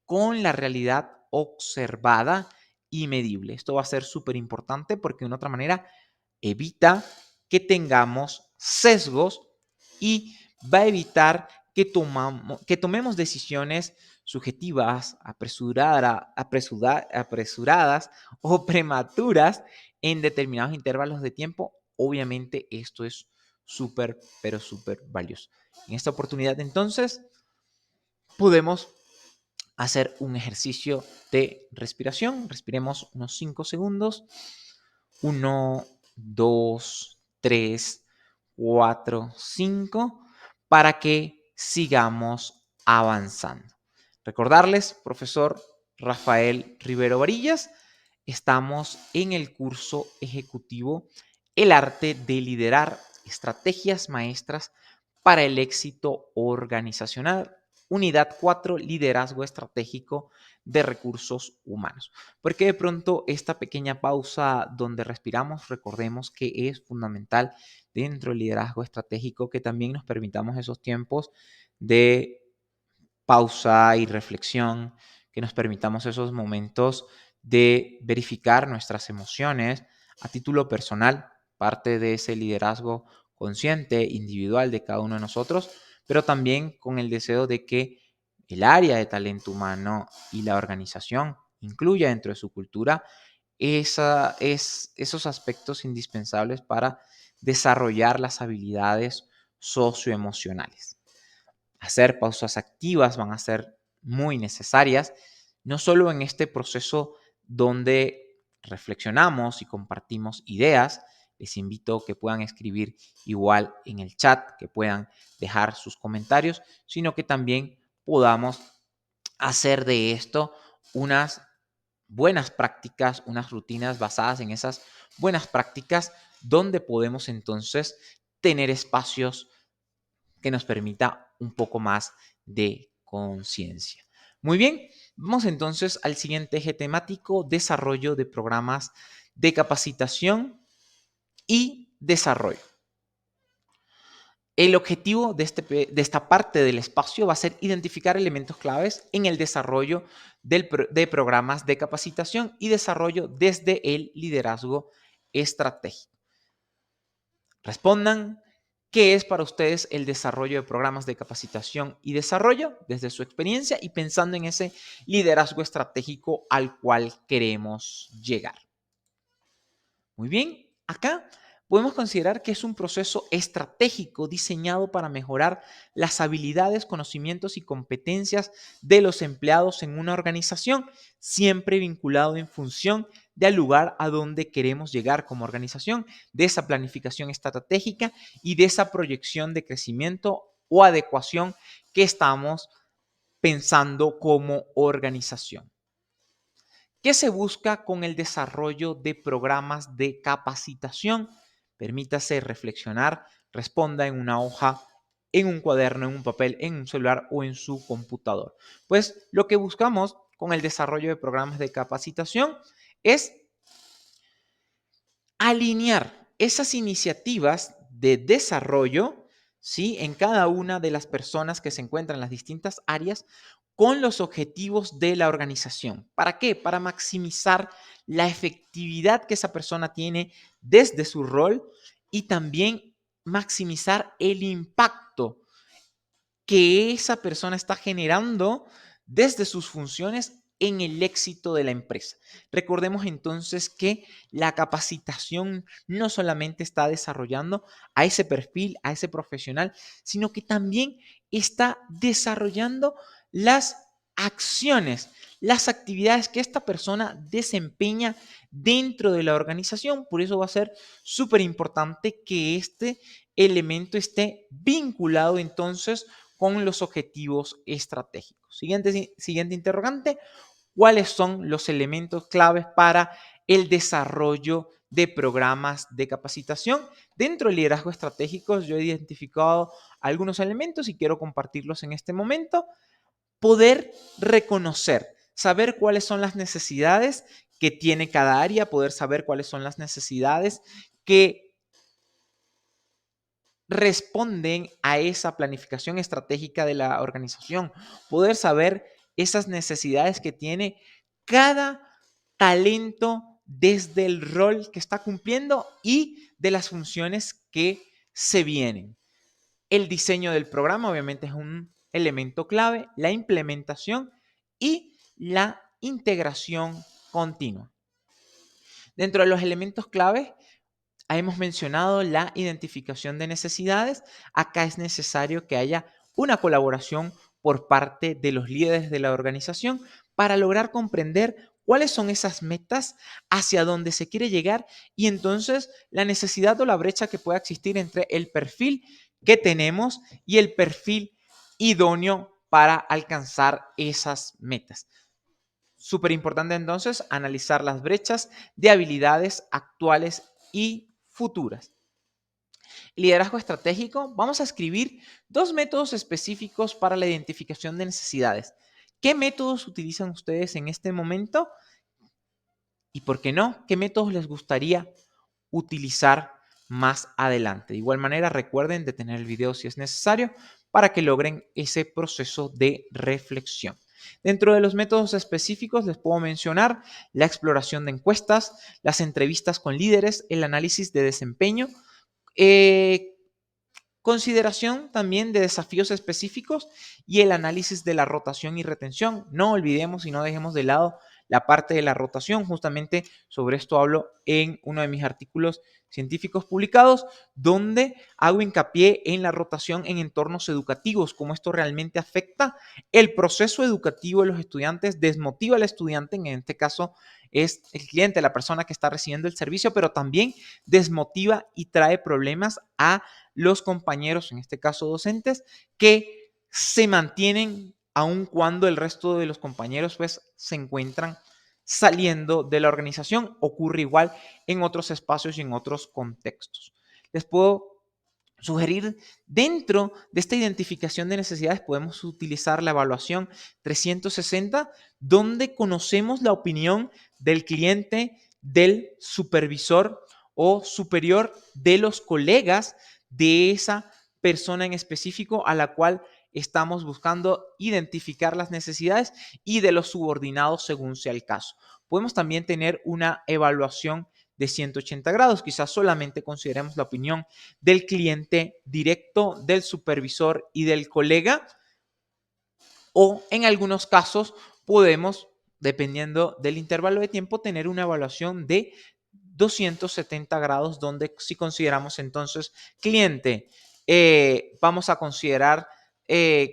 con la realidad observada y medible. Esto va a ser súper importante porque de una otra manera evita que tengamos sesgos y va a evitar que tomemos decisiones subjetivas, apresuradas o prematuras en determinados intervalos de tiempo. Obviamente esto es súper, pero súper valioso. En esta oportunidad entonces podemos hacer un ejercicio de respiración. Respiremos unos 5 segundos. 1, 2, 3, 4, 5, para que sigamos avanzando. Recordarles, profesor Rafael Rivero Varillas, estamos en el curso ejecutivo El arte de liderar, estrategias maestras para el éxito organizacional. Unidad 4, liderazgo estratégico de recursos humanos. Porque de pronto esta pequeña pausa donde respiramos, recordemos que es fundamental dentro del liderazgo estratégico que también nos permitamos esos tiempos de pausa y reflexión, que nos permitamos esos momentos de verificar nuestras emociones a título personal, parte de ese liderazgo consciente, individual de cada uno de nosotros, pero también con el deseo de que el área de talento humano y la organización incluya dentro de su cultura esos aspectos indispensables para desarrollar las habilidades socioemocionales. Hacer pausas activas van a ser muy necesarias, no solo en este proceso donde reflexionamos y compartimos ideas. Les invito a que puedan escribir igual en el chat, que puedan dejar sus comentarios, sino que también podamos hacer de esto unas buenas prácticas, unas rutinas basadas en esas buenas prácticas, donde podemos entonces tener espacios que nos permita un poco más de conciencia. Muy bien, vamos entonces al siguiente eje temático: desarrollo de programas de capacitación y desarrollo. El objetivo de esta parte del espacio va a ser identificar elementos claves en el desarrollo de programas de capacitación y desarrollo desde el liderazgo estratégico. Respondan qué es para ustedes el desarrollo de programas de capacitación y desarrollo desde su experiencia y pensando en ese liderazgo estratégico al cual queremos llegar. Muy bien, acá podemos considerar que es un proceso estratégico diseñado para mejorar las habilidades, conocimientos y competencias de los empleados en una organización, siempre vinculado en función del lugar a donde queremos llegar como organización, de esa planificación estratégica y de esa proyección de crecimiento o adecuación que estamos pensando como organización. ¿Qué se busca con el desarrollo de programas de capacitación? Permítase reflexionar, responda en una hoja, en un cuaderno, en un papel, en un celular o en su computador. Pues lo que buscamos con el desarrollo de programas de capacitación es alinear esas iniciativas de desarrollo, ¿sí?, en cada una de las personas que se encuentran en las distintas áreas con los objetivos de la organización. ¿Para qué? Para maximizar la efectividad que esa persona tiene desde su rol y también maximizar el impacto que esa persona está generando desde sus funciones en el éxito de la empresa. Recordemos entonces que la capacitación no solamente está desarrollando a ese perfil, a ese profesional, sino que también está desarrollando las acciones, las actividades que esta persona desempeña dentro de la organización. Por eso va a ser súper importante que este elemento esté vinculado entonces con los objetivos estratégicos. Siguiente interrogante: ¿cuáles son los elementos claves para el desarrollo de programas de capacitación? Dentro del liderazgo estratégico yo he identificado algunos elementos y quiero compartirlos en este momento. Poder reconocer, saber cuáles son las necesidades que tiene cada área, poder saber cuáles son las necesidades que responden a esa planificación estratégica de la organización, poder saber esas necesidades que tiene cada talento desde el rol que está cumpliendo y de las funciones que se vienen. El diseño del programa obviamente es un elemento clave, la implementación y la integración continua. Dentro de los elementos claves hemos mencionado la identificación de necesidades. Acá es necesario que haya una colaboración por parte de los líderes de la organización para lograr comprender cuáles son esas metas, hacia dónde se quiere llegar y entonces la necesidad o la brecha que pueda existir entre el perfil que tenemos y el perfil idóneo para alcanzar esas metas. Súper importante entonces analizar las brechas de habilidades actuales y futuras. Liderazgo estratégico, vamos a escribir 2 métodos específicos para la identificación de necesidades. ¿Qué métodos utilizan ustedes en este momento? Y por qué no, ¿qué métodos les gustaría utilizar más adelante? De igual manera, recuerden detener el video si es necesario para que logren ese proceso de reflexión. Dentro de los métodos específicos les puedo mencionar la exploración de encuestas, las entrevistas con líderes, el análisis de desempeño, consideración también de desafíos específicos y el análisis de la rotación y retención. No olvidemos y no dejemos de lado la parte de la rotación. Justamente sobre esto hablo en uno de mis artículos científicos publicados, donde hago hincapié en la rotación en entornos educativos, cómo esto realmente afecta el proceso educativo de los estudiantes, desmotiva al estudiante, en este caso es el cliente, la persona que está recibiendo el servicio, pero también desmotiva y trae problemas a los compañeros, en este caso docentes, que se mantienen aun cuando el resto de los compañeros pues se encuentran saliendo de la organización. Ocurre igual en otros espacios y en otros contextos. Les puedo sugerir, dentro de esta identificación de necesidades podemos utilizar la evaluación 360, donde conocemos la opinión del cliente, del supervisor o superior, de los colegas de esa persona en específico a la cual estamos buscando identificar las necesidades, y de los subordinados según sea el caso. Podemos también tener una evaluación de 180 grados. Quizás solamente consideremos la opinión del cliente directo, del supervisor y del colega, o en algunos casos podemos, dependiendo del intervalo de tiempo, tener una evaluación de 270 grados, donde si consideramos entonces cliente, vamos a considerar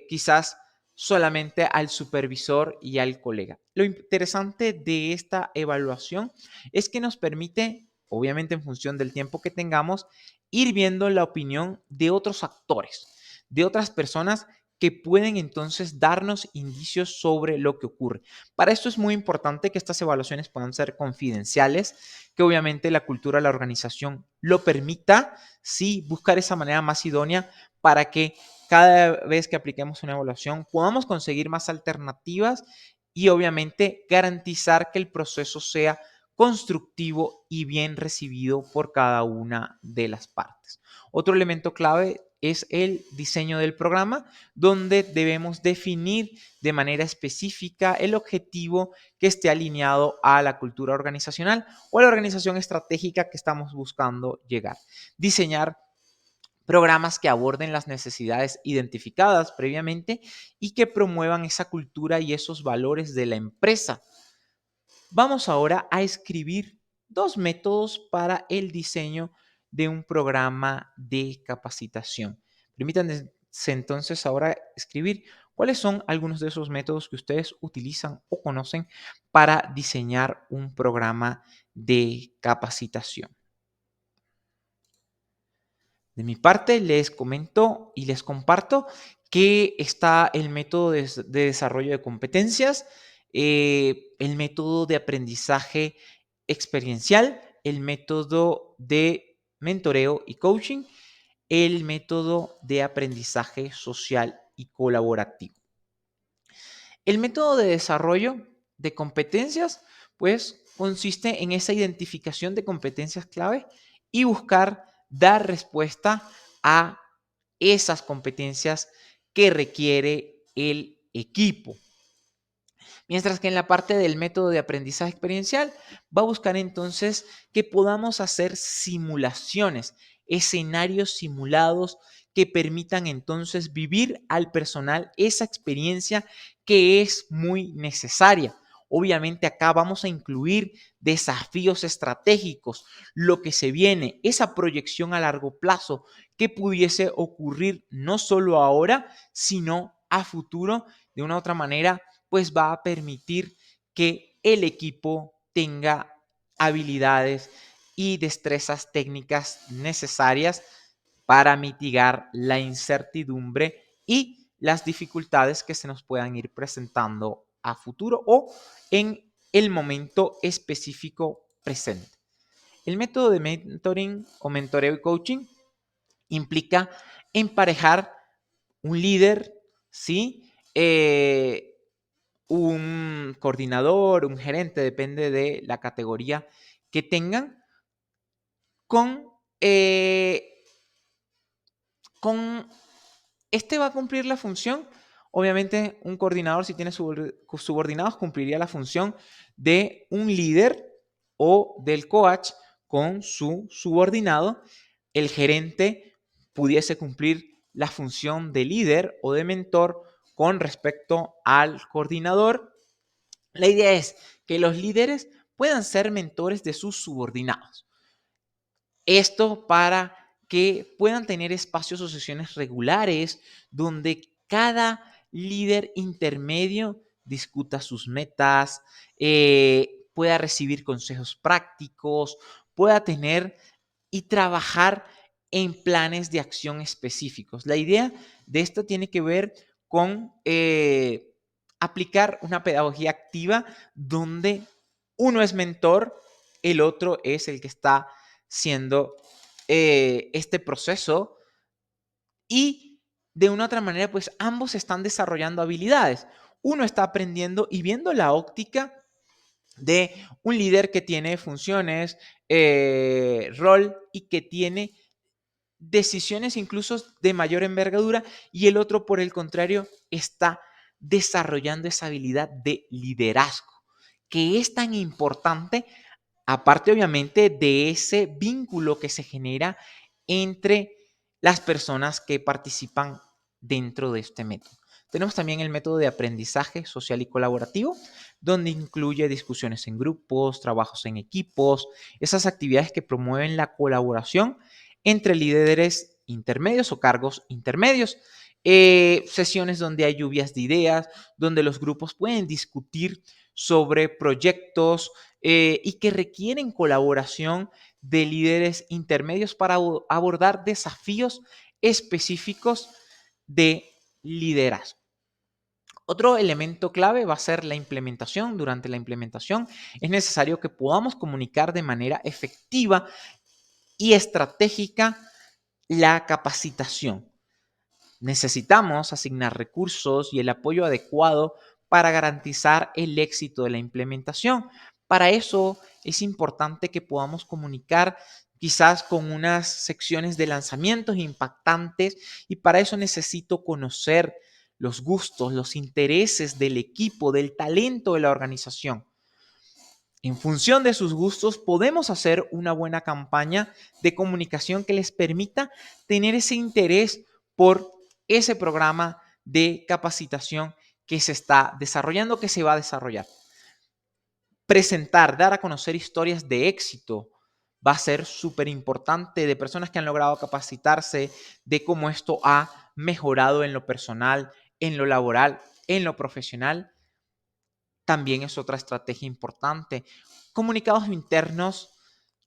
quizás solamente al supervisor y al colega. Lo interesante de esta evaluación es que nos permite, obviamente en función del tiempo que tengamos, ir viendo la opinión de otros actores, de otras personas que pueden entonces darnos indicios sobre lo que ocurre. Para esto es muy importante que estas evaluaciones puedan ser confidenciales, que obviamente la cultura de la organización lo permita, sí, buscar esa manera más idónea para que cada vez que apliquemos una evaluación podamos conseguir más alternativas y obviamente garantizar que el proceso sea constructivo y bien recibido por cada una de las partes. Otro elemento clave es el diseño del programa, donde debemos definir de manera específica el objetivo que esté alineado a la cultura organizacional o a la organización estratégica que estamos buscando llegar. Diseñar programas que aborden las necesidades identificadas previamente y que promuevan esa cultura y esos valores de la empresa. Vamos ahora a escribir dos métodos para el diseño de un programa de capacitación. Permítanse entonces ahora escribir cuáles son algunos de esos métodos que ustedes utilizan o conocen para diseñar un programa de capacitación. De mi parte, les comento y les comparto que está el método de desarrollo de competencias, el método de aprendizaje experiencial, el método de mentoreo y coaching, el método de aprendizaje social y colaborativo. El método de desarrollo de competencias, pues, consiste en esa identificación de competencias clave y buscar dar respuesta a esas competencias que requiere el equipo. Mientras que en la parte del método de aprendizaje experiencial va a buscar entonces que podamos hacer simulaciones, escenarios simulados que permitan entonces vivir al personal esa experiencia que es muy necesaria. Obviamente acá vamos a incluir desafíos estratégicos, lo que se viene, esa proyección a largo plazo que pudiese ocurrir no solo ahora, sino a futuro. De una u otra manera, pues va a permitir que el equipo tenga habilidades y destrezas técnicas necesarias para mitigar la incertidumbre y las dificultades que se nos puedan ir presentando a futuro o en el momento específico presente. El método de mentoring o mentoreo y coaching implica emparejar un líder, ¿sí? Un coordinador, un gerente, depende de la categoría que tengan, con, eh, con este va a cumplir la función. Obviamente, un coordinador, si tiene subordinados, cumpliría la función de un líder o del coach con su subordinado. El gerente pudiese cumplir la función de líder o de mentor con respecto al coordinador. La idea es que los líderes puedan ser mentores de sus subordinados. Esto para que puedan tener espacios o sesiones regulares donde cada líder intermedio discuta sus metas, pueda recibir consejos prácticos, pueda tener y trabajar en planes de acción específicos. La idea de esto tiene que ver con aplicar una pedagogía activa donde uno es mentor, el otro es el que está siendo este proceso y de una otra manera, pues ambos están desarrollando habilidades. Uno está aprendiendo y viendo la óptica de un líder que tiene funciones, rol y que tiene decisiones incluso de mayor envergadura y el otro, por el contrario, está desarrollando esa habilidad de liderazgo, que es tan importante, aparte obviamente de ese vínculo que se genera entre las personas que participan dentro de este método. Tenemos también el método de aprendizaje social y colaborativo, donde incluye discusiones en grupos, trabajos en equipos, esas actividades que promueven la colaboración entre líderes intermedios o cargos intermedios. Sesiones donde hay lluvias de ideas, donde los grupos pueden discutir sobre proyectos y que requieren colaboración de líderes intermedios para abordar desafíos específicos de liderazgo. Otro elemento clave va a ser la implementación. Durante la implementación es necesario que podamos comunicar de manera efectiva y estratégica la capacitación. Necesitamos asignar recursos y el apoyo adecuado para garantizar el éxito de la implementación. Para eso es importante que podamos comunicar quizás con unas secciones de lanzamientos impactantes y para eso necesito conocer los gustos, los intereses del equipo, del talento de la organización. En función de sus gustos, podemos hacer una buena campaña de comunicación que les permita tener ese interés por ese programa de capacitación que se está desarrollando, que se va a desarrollar. Presentar, dar a conocer historias de éxito va a ser súper importante de personas que han logrado capacitarse, de cómo esto ha mejorado en lo personal, en lo laboral, en lo profesional. También es otra estrategia importante. Comunicados internos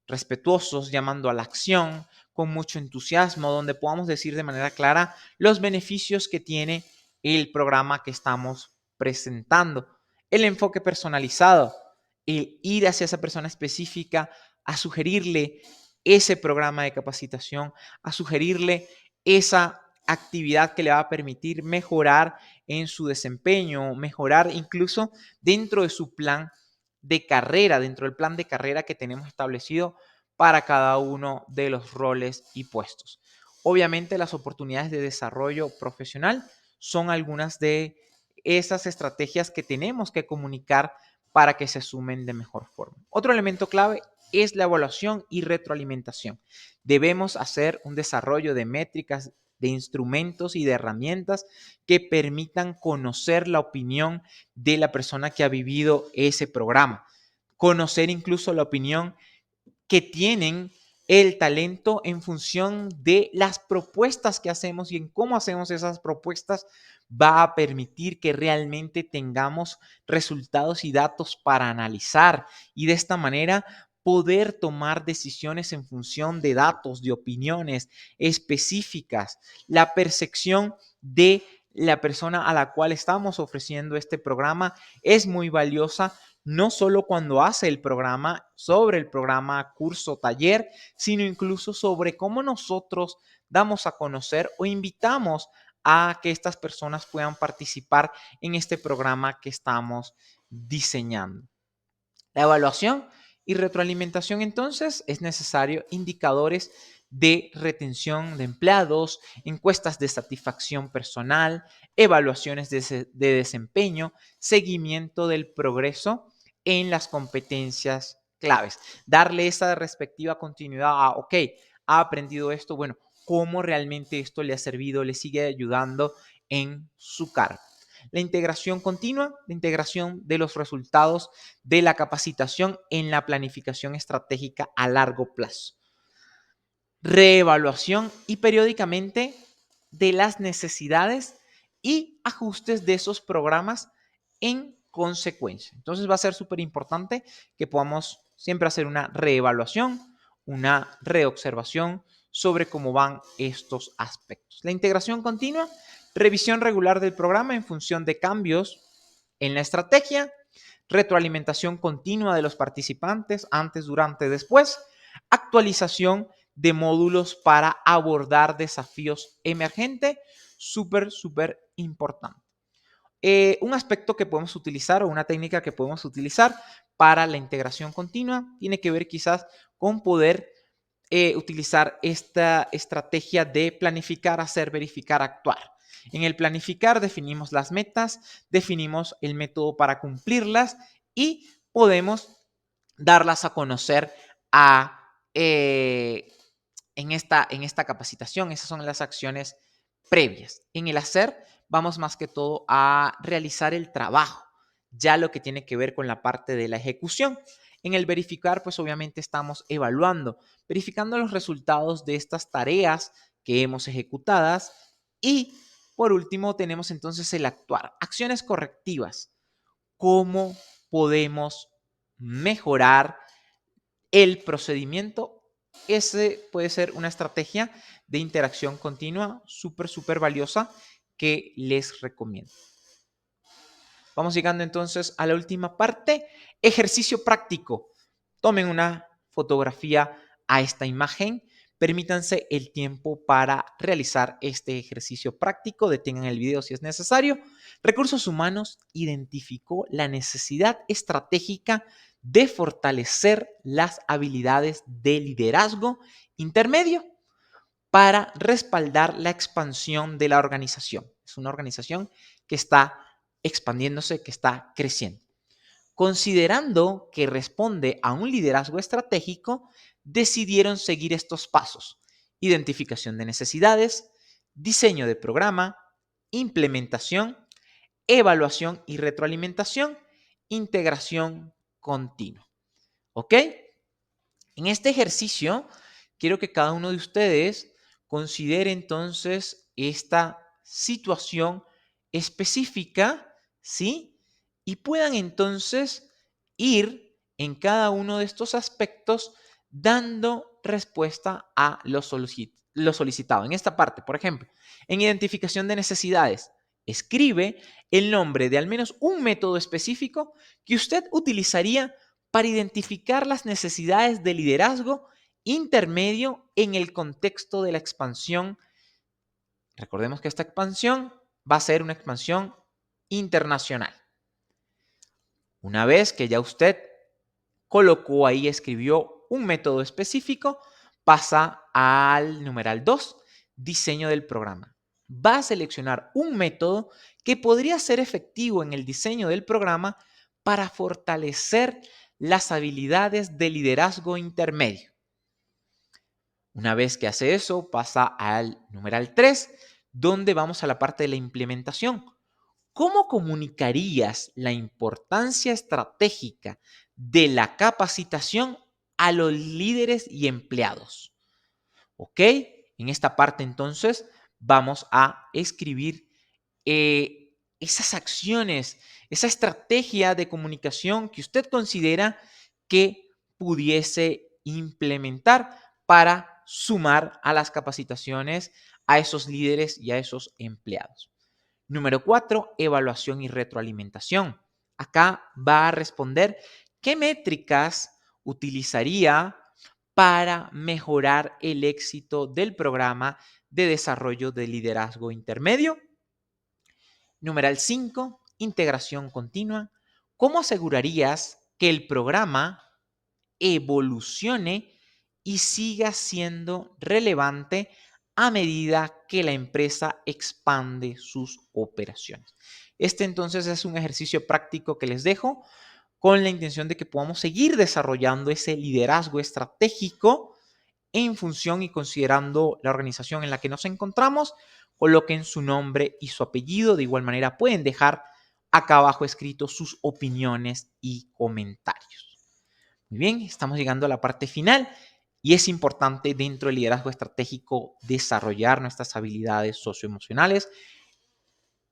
respetuosos, llamando a la acción, con mucho entusiasmo, donde podamos decir de manera clara los beneficios que tiene el programa que estamos presentando. El enfoque personalizado, el ir hacia esa persona específica a sugerirle ese programa de capacitación, a sugerirle esa actividad que le va a permitir mejorar en su desempeño, mejorar incluso dentro de su plan de carrera, dentro del plan de carrera que tenemos establecido para cada uno de los roles y puestos. Obviamente las oportunidades de desarrollo profesional son algunas de esas estrategias que tenemos que comunicar para que se sumen de mejor forma. Otro elemento clave es la evaluación y retroalimentación. Debemos hacer un desarrollo de métricas, de instrumentos y de herramientas que permitan conocer la opinión de la persona que ha vivido ese programa. Conocer incluso la opinión que tienen el talento en función de las propuestas que hacemos y en cómo hacemos esas propuestas va a permitir que realmente tengamos resultados y datos para analizar y de esta manera poder tomar decisiones en función de datos, de opiniones específicas, la percepción de la persona a la cual estamos ofreciendo este programa es muy valiosa no solo cuando hace el programa, sobre el programa, curso, taller, sino incluso sobre cómo nosotros damos a conocer o invitamos a que estas personas puedan participar en este programa que estamos diseñando. La evaluación y retroalimentación, entonces, es necesario indicadores de retención de empleados, encuestas de satisfacción personal, evaluaciones de desempeño, seguimiento del progreso en las competencias claves. Darle esa respectiva continuidad a, ok, ha aprendido esto, bueno, cómo realmente esto le ha servido, le sigue ayudando en su cargo. La integración continua, la integración de los resultados de la capacitación en la planificación estratégica a largo plazo. Reevaluación y periódicamente de las necesidades y ajustes de esos programas en consecuencia. Entonces va a ser súper importante que podamos siempre hacer una reevaluación, una reobservación sobre cómo van estos aspectos. La integración continua, revisión regular del programa en función de cambios en la estrategia, retroalimentación continua de los participantes antes, durante, después, actualización de módulos para abordar desafíos emergentes, súper importante. Un aspecto que podemos utilizar o una técnica que podemos utilizar para la integración continua tiene que ver quizás con poder utilizar esta estrategia de planificar, hacer, verificar, actuar. En el planificar definimos las metas, definimos el método para cumplirlas y podemos darlas a conocer en esta capacitación. Esas son las acciones previas. En el hacer vamos más que todo a realizar el trabajo, ya lo que tiene que ver con la parte de la ejecución. En el verificar, pues obviamente estamos evaluando, verificando los resultados de estas tareas que hemos ejecutadas. Y por último tenemos entonces el actuar, acciones correctivas. ¿Cómo podemos mejorar el procedimiento? Ese puede ser una estrategia de interacción continua súper valiosa que les recomiendo. Vamos llegando entonces a la última parte, ejercicio práctico. Tomen una fotografía a esta imagen, permítanse el tiempo para realizar este ejercicio práctico, detengan el video si es necesario. Recursos Humanos identificó la necesidad estratégica de fortalecer las habilidades de liderazgo intermedio para respaldar la expansión de la organización. Es una organización que está expandiéndose, que está creciendo. Considerando que responde a un liderazgo estratégico, decidieron seguir estos pasos: identificación de necesidades, diseño de programa, implementación, evaluación y retroalimentación, integración continua. ¿Ok? En este ejercicio, quiero que cada uno de ustedes considere entonces esta situación específica, ¿sí? Y puedan entonces ir en cada uno de estos aspectos dando respuesta a lo solicitado. En esta parte, por ejemplo, en identificación de necesidades, escribe el nombre de al menos un método específico que usted utilizaría para identificar las necesidades de liderazgo intermedio en el contexto de la expansión. Recordemos que esta expansión va a ser una expansión internacional. Una vez que ya usted colocó ahí, escribió un método específico, pasa al numeral 2, diseño del programa. Va a seleccionar un método que podría ser efectivo en el diseño del programa para fortalecer las habilidades de liderazgo intermedio. Una vez que hace eso, pasa al numeral 3, donde vamos a la parte de la implementación. ¿Cómo comunicarías la importancia estratégica de la capacitación a los líderes y empleados? ¿Ok? En esta parte entonces vamos a escribir esas acciones, esa estrategia de comunicación que usted considera que pudiese implementar para sumar a las capacitaciones a esos líderes y a esos empleados. Número 4, evaluación y retroalimentación. Acá va a responder qué métricas utilizaría para mejorar el éxito del programa de desarrollo de liderazgo intermedio. Numeral 5, integración continua. ¿Cómo asegurarías que el programa evolucione y siga siendo relevante a medida que la empresa expande sus operaciones? Este entonces es un ejercicio práctico que les dejo con la intención de que podamos seguir desarrollando ese liderazgo estratégico en función y considerando la organización en la que nos encontramos, coloquen su nombre y su apellido. De igual manera pueden dejar acá abajo escritos sus opiniones y comentarios. Muy bien, estamos llegando a la parte final y es importante dentro del liderazgo estratégico desarrollar nuestras habilidades socioemocionales.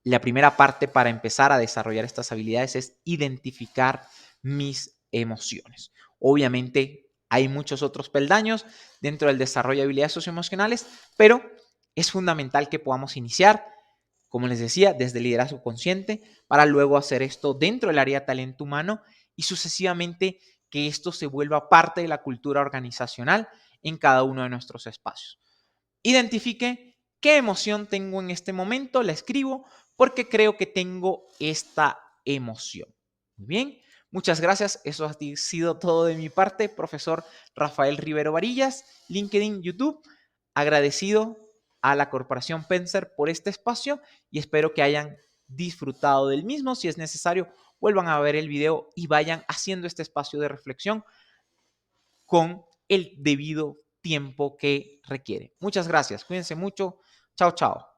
La primera parte para empezar a desarrollar estas habilidades es identificar mis emociones. Obviamente hay muchos otros peldaños dentro del desarrollo de habilidades socioemocionales, pero es fundamental que podamos iniciar, como les decía, desde el liderazgo consciente para luego hacer esto dentro del área de talento humano y sucesivamente que esto se vuelva parte de la cultura organizacional en cada uno de nuestros espacios. Identifique qué emoción tengo en este momento, la escribo porque creo que tengo esta emoción. Muy bien, muchas gracias. Eso ha sido todo de mi parte, profesor Rafael Rivero Varillas, LinkedIn, YouTube. Agradecido a la Corporación Penser por este espacio y espero que hayan disfrutado del mismo. Si es necesario, vuelvan a ver el video y vayan haciendo este espacio de reflexión con el debido tiempo que requiere. Muchas gracias. Cuídense mucho. Chao, chao.